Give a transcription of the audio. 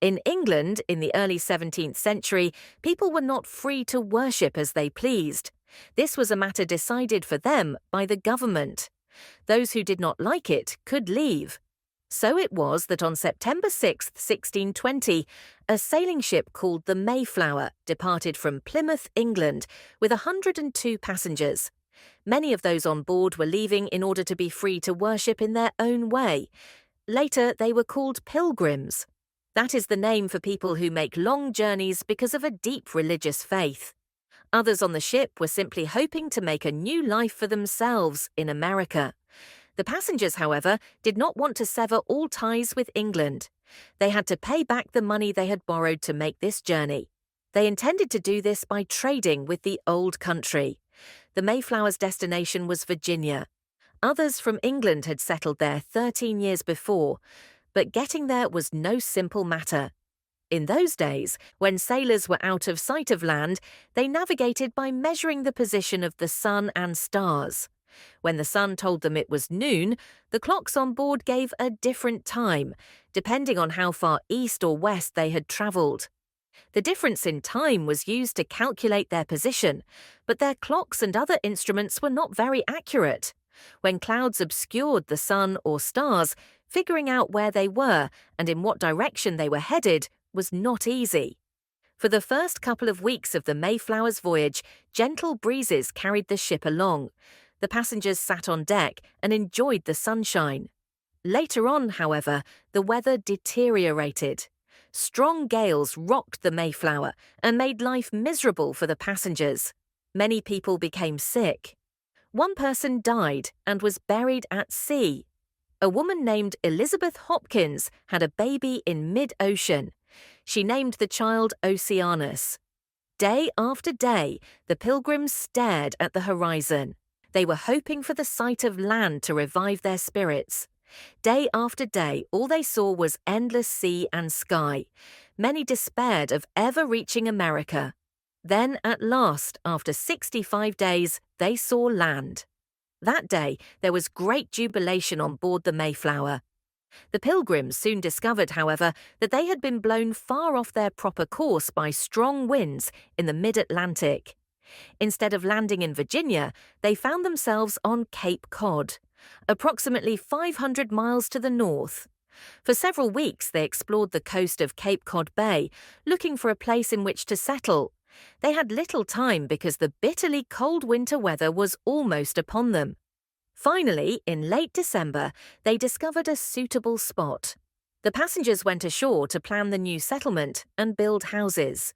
In England, in the early 17th century, people were not free to worship as they pleased. This was a matter decided for them by the government. Those who did not like it could leave. So it was that on September 6, 1620, a sailing ship called the Mayflower departed from Plymouth, England, with 102 passengers. Many of those on board were leaving in order to be free to worship in their own way. Later, they were called pilgrims. That is the name for people who make long journeys because of a deep religious faith. Others on the ship were simply hoping to make a new life for themselves in America. The passengers, however, did not want to sever all ties with England. They had to pay back the money they had borrowed to make this journey. They intended to do this by trading with the old country. The Mayflower's destination was Virginia. Others from England had settled there 13 years before, but getting there was no simple matter. In those days, when sailors were out of sight of land, they navigated by measuring the position of the sun and stars. When the sun told them it was noon, the clocks on board gave a different time, depending on how far east or west they had travelled. The difference in time was used to calculate their position, but their clocks and other instruments were not very accurate. When clouds obscured the sun or stars, figuring out where they were and in what direction they were headed was not easy. For the first couple of weeks of the Mayflower's voyage, gentle breezes carried the ship along. The passengers sat on deck and enjoyed the sunshine. Later on, however, the weather deteriorated. Strong gales rocked the Mayflower and made life miserable for the passengers. Many people became sick. One person died and was buried at sea. A woman named Elizabeth Hopkins had a baby in mid-ocean. She named the child Oceanus. Day after day, the pilgrims stared at the horizon. They were hoping for the sight of land to revive their spirits. Day after day, all they saw was endless sea and sky. Many despaired of ever reaching America. Then, at last, after 65 days, they saw land. That day, there was great jubilation on board the Mayflower. The pilgrims soon discovered, however, that they had been blown far off their proper course by strong winds in the mid-Atlantic. Instead of landing in Virginia, they found themselves on Cape Cod, approximately 500 miles to the north. For several weeks, they explored the coast of Cape Cod Bay, looking for a place in which to settle. They had little time because the bitterly cold winter weather was almost upon them. Finally, in late December, they discovered a suitable spot. The passengers went ashore to plan the new settlement and build houses.